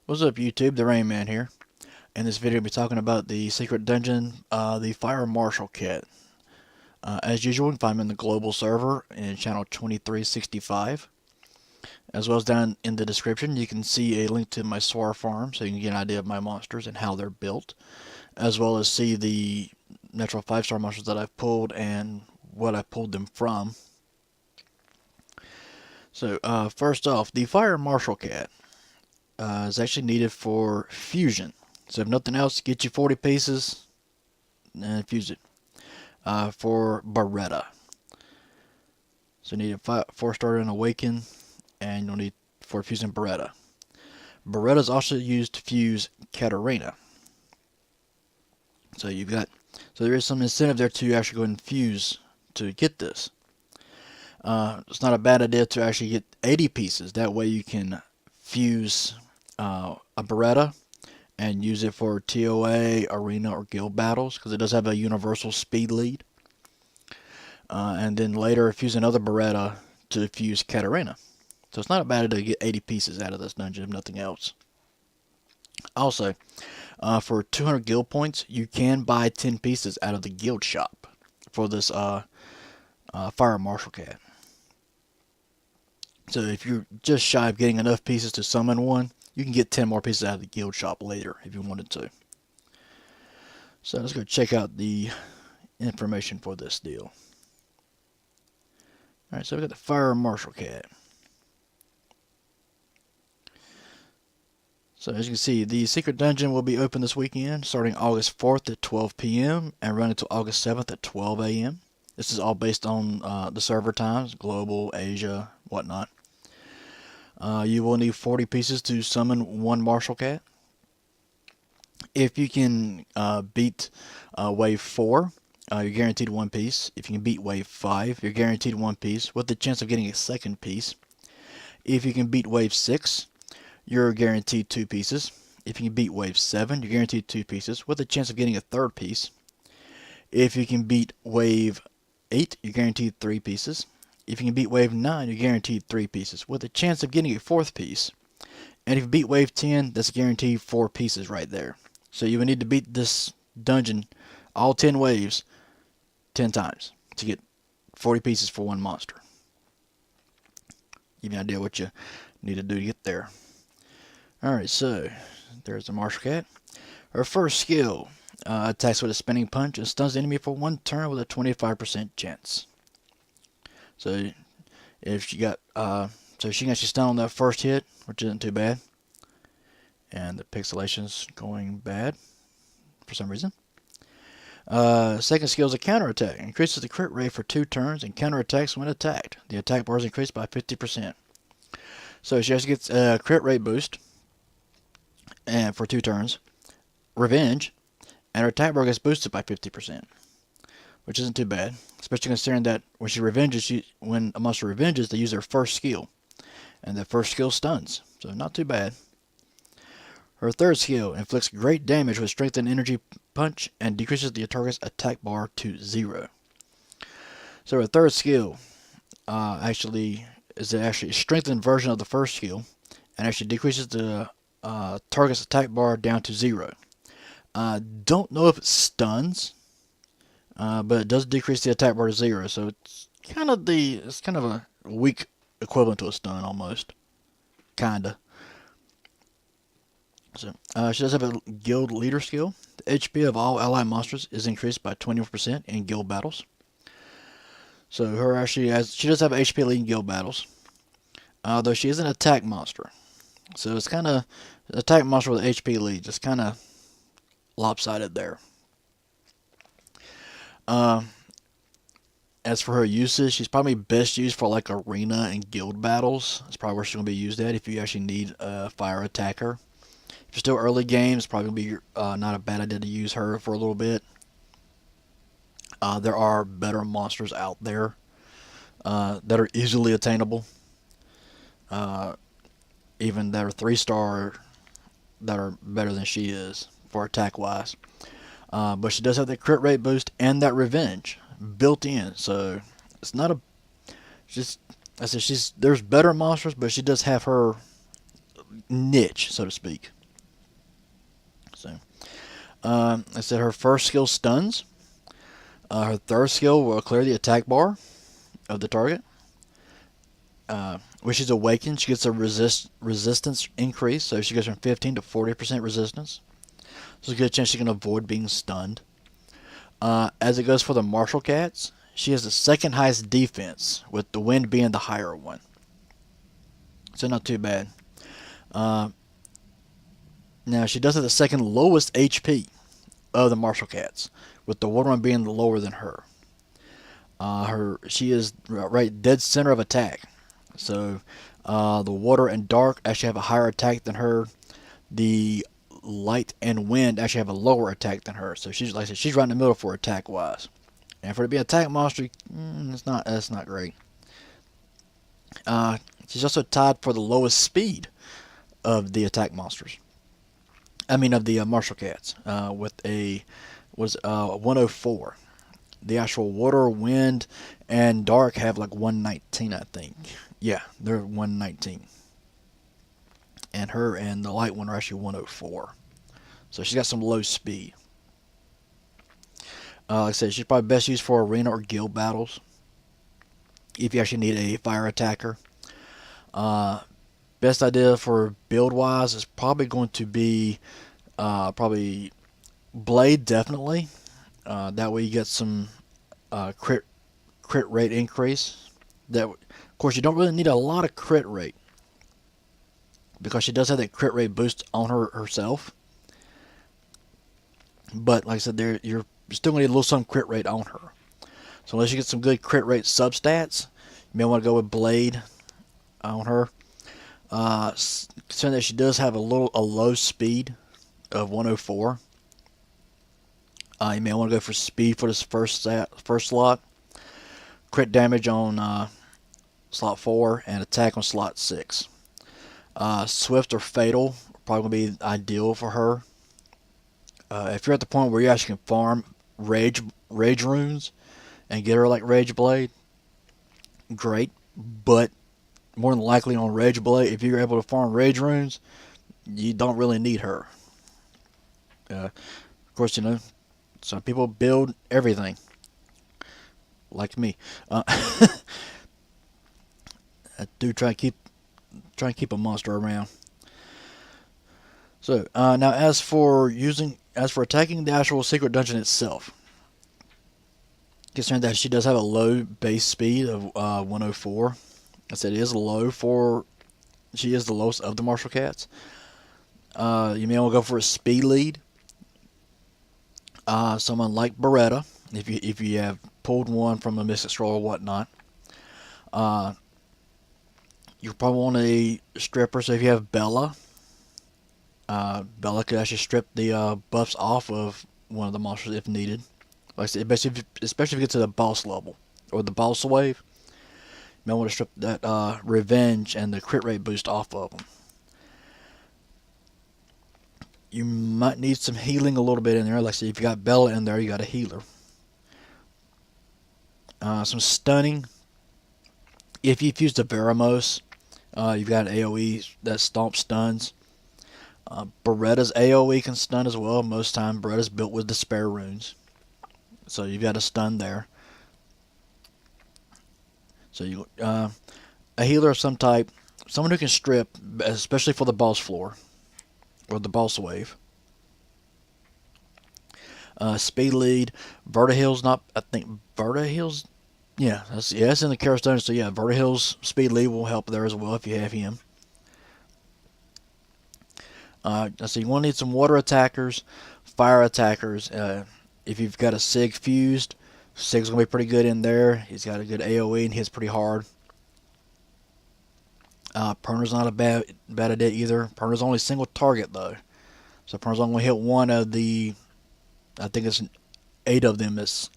What's up YouTube, the Rain Man here. In this video I'll be talking about the secret dungeon, the Fire Marshal Kit. As usual, you can find me in the global server in channel 2365. As well as down in the description you can see a link to my Swar farm so you can get an idea of my monsters and how they're built. As well as see the natural 5-star monsters that I've pulled and what I pulled them from. So first off, the Fire Marshal Kit is actually needed for fusion. So if nothing else, get you 40 pieces and fuse it for Beretta. So you need a 4-star and Awaken, and you'll need for fusing Beretta. Beretta is also used to fuse Katarina. So there is some incentive there to actually go and fuse to get this. It's not a bad idea to actually get 80 pieces. That way you can fuse a Beretta and use it for TOA, arena, or guild battles, because it does have a universal speed lead. And then later fuse another Beretta to fuse Katarina. So it's not a bad idea to get 80 pieces out of this dungeon, if nothing else. Also, for 200 guild points, you can buy 10 pieces out of the guild shop for this Fire Marshal Cat. So if you're just shy of getting enough pieces to summon one, you can get 10 more pieces out of the guild shop later if you wanted to. So let's go check out the information for this deal. Alright, so we got the Fire Marshal Cat. So as you can see, the secret dungeon will be open this weekend, starting August 4th at 12 p.m. and running until August 7th at 12 a.m. This is all based on the server times, global, Asia, whatnot. You will need 40 pieces to summon one Marshal Cat. If you can beat Wave 4, you're guaranteed 1 piece. If you can beat Wave 5, you're guaranteed 1 piece with the chance of getting a second piece. If you can beat Wave 6, you're guaranteed 2 pieces. If you can beat Wave 7, you're guaranteed 2 pieces with the chance of getting a third piece. If you can beat Wave 8, you're guaranteed 3 pieces. If you can beat Wave 9, you're guaranteed 3 pieces with a chance of getting a 4th piece. And if you beat Wave 10, that's guaranteed 4 pieces right there. So you would need to beat this dungeon, all 10 waves, 10 times to get 40 pieces for one monster. Give you an idea what you need to do to get there. Alright, so there's the Marshal Cat. Her first skill attacks with a spinning punch and stuns the enemy for 1 turn with a 25% chance. So if she got so she can actually stun on that first hit, which isn't too bad. And the pixelation's going bad for some reason. Second skill is a counterattack. Increases the crit rate for 2 turns and counterattacks when attacked. The attack bar is increased by 50%. So she actually gets a crit rate boost and for 2 turns. Revenge. And her attack bar gets boosted by 50%. Which isn't too bad, especially considering that when a monster revenges, they use their first skill, and that first skill stuns, so not too bad. Her third skill inflicts great damage with strength and energy punch and decreases the target's attack bar to 0. So her third skill actually is a strengthened version of the first skill, and actually decreases the target's attack bar down to 0. Don't know if it stuns. But it does decrease the attack bar to 0, so it's kind of a weak equivalent to a stun almost, kinda. So she does have a guild leader skill. The HP of all ally monsters is increased by 20% in guild battles. So she does have HP lead in guild battles, though she is an attack monster. So it's kind of an attack monster with HP lead, just kind of lopsided there. As for her uses, she's probably best used for like arena and guild battles. That's probably where she's going to be used at if you actually need a fire attacker. If you're still early game, it's probably going to be not a bad idea to use her for a little bit. There are better monsters out there that are easily attainable. Even that are 3-star that are better than she is for attack wise. But she does have that crit rate boost and that revenge built in, so it's not a there's better monsters, but she does have her niche, so to speak. I said her first skill stuns. Her third skill will clear the attack bar of the target. When she's awakened, she gets a resistance increase, so she goes from 15 to 40% resistance. So there's a good chance she can avoid being stunned. As it goes for the martial cats, she has the second highest defense, with the wind being the higher one. So not too bad. Now she does have the second lowest HP of the martial cats, with the water one being lower than her. She is right dead center of attack. So the water and dark actually have a higher attack than her. The light and wind actually have a lower attack than her. So she's, like I said, she's right in the middle for attack wise. And for it to be an attack monster, that's not great. She's also tied for the lowest speed of the attack monsters. I mean, of the martial cats, with a 104. The actual water, wind, and dark have like 119, I think. Yeah, they're 119. And her and the light one are actually 104. So she's got some low speed. Like I said, she's probably best used for arena or guild battles, if you actually need a fire attacker. Best idea for build wise is probably going to be probably blade, definitely. That way you get some crit rate increase. Of course, you don't really need a lot of crit rate, because she does have that crit rate boost on herself. But like I said, you're still going to need a little some crit rate on her. So unless you get some good crit rate substats, you may want to go with blade on her. Considering that she does have a low speed of 104, you may want to go for speed for this first slot. Crit damage on slot 4 and attack on slot 6. Swift or fatal probably going to be ideal for her. If you're at the point where you actually can farm rage runes and get her like Rage Blade, great. But more than likely on Rage Blade, if you're able to farm rage runes, you don't really need her. Of course, some people build everything, like me. I do try and keep a monster around. So now, as for attacking the actual secret dungeon itself, considering that she does have a low base speed of 104, I said it is low she is the lowest of the martial cats. You may want to go for a speed lead. Someone like Beretta, if you have pulled one from a Mystic Scroll or whatnot. You probably want a stripper. So if you have Bella, Bella could actually strip the buffs off of one of the monsters if needed. Like I said, especially if you get to the boss level or the boss wave, you may want to strip that revenge and the crit rate boost off of them. You might need some healing a little bit in there. Like I said, if you got Bella in there, you got a healer. Some stunning. If you've used the Veramos, you've got an AoE that stomp stuns. Beretta's AoE can stun as well. Most time, Beretta's built with Despair runes, so you've got a stun there. So a healer of some type, someone who can strip, especially for the boss floor or the boss wave. Speed lead, Vertihill's not. I think Vertihill's. Yeah, that's in the Chaos Dungeon. So yeah, Vertihill's speed lead will help there as well if you have him. So you want to need some water attackers, fire attackers. If you've got a Sig fused, Sig's going to be pretty good in there. He's got a good AoE and hits pretty hard. Perner's not a bad idea either. Perner's only single target though. So Perner's only going to hit one of the, I think it's 8 of them that's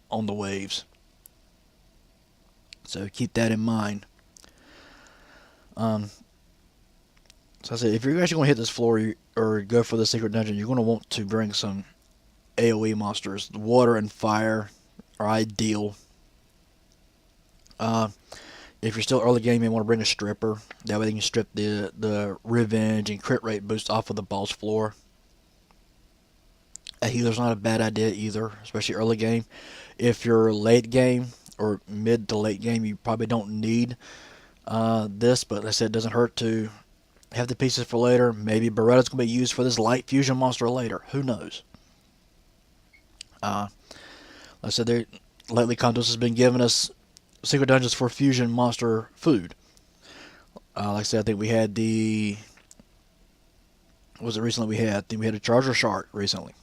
on the waves. So keep that in mind. So I said, if you're actually going to hit this floor or go for the secret dungeon, you're going to want to bring some AoE monsters. Water and fire are ideal. If you're still early game, you want to bring a stripper. That way you can strip the revenge and crit rate boost off of the boss floor. a healer's not a bad idea either, especially early game. If you're late game or mid to late game, you probably don't need this, but like I said, it doesn't hurt to have the pieces for later. Maybe Beretta's going to be used for this light fusion monster later. Who knows? Like I said, lately Condos has been giving us secret dungeons for fusion monster food. Like I said, I think we had what was it recently we had? I think we had a Charger Shark recently.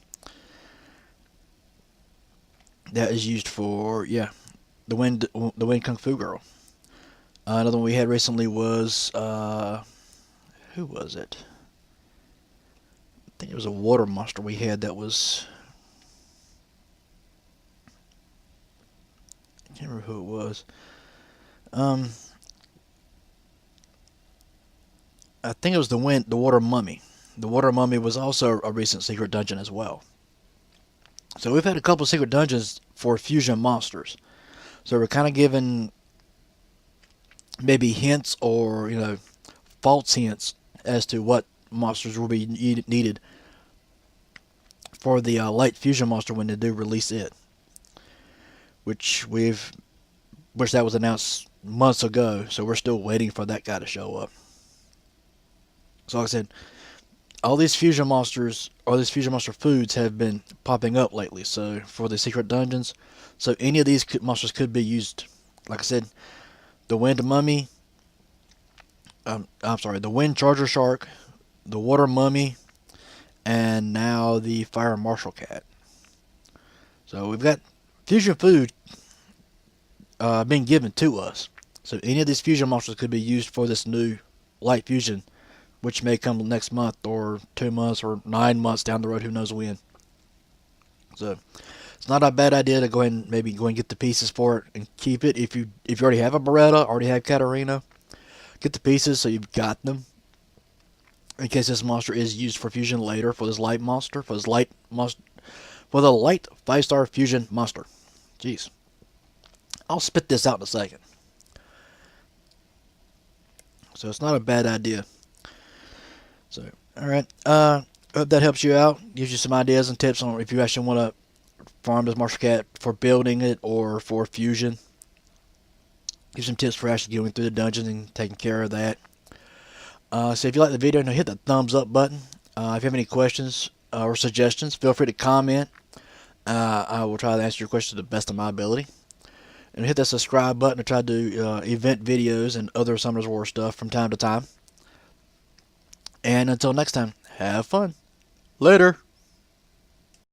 That is used for, yeah, the Wind Kung Fu Girl. Another one we had recently was, who was it? I think it was a water monster we had that was, I can't remember who it was. I think it was the water mummy. The water mummy was also a recent secret dungeon as well. So we've had a couple of secret dungeons for fusion monsters. So we're kind of given maybe hints or, false hints as to what monsters will be needed for the light fusion monster when they do release it. Which that was announced months ago, so we're still waiting for that guy to show up. So like I said, all these fusion monsters, or these fusion monster foods have been popping up lately. So for the secret dungeons, so any of these monsters could be used. Like I said, the Wind Mummy, the Wind Charger Shark, the Water Mummy, and now the Fire Marshal Cat. So we've got fusion food being given to us. So any of these fusion monsters could be used for this new light fusion, which may come next month or 2 months or 9 months down the road. Who knows when? So it's not a bad idea to go ahead and maybe go and get the pieces for it and keep it. If you already have a Beretta, already have Katarina, get the pieces so you've got them in case this monster is used for fusion later for this light monster, for the light 5-star fusion monster. Jeez, I'll spit this out in a second. So it's not a bad idea. So, alright, hope that helps you out, gives you some ideas and tips on if you actually want to farm this martial cat for building it or for fusion. Give some tips for actually going through the dungeon and taking care of that. So if you like the video, hit the thumbs up button. If you have any questions or suggestions, feel free to comment. I will try to answer your questions to the best of my ability. And hit that subscribe button to try to do event videos and other Summoners War stuff from time to time. And until next time, have fun. Later.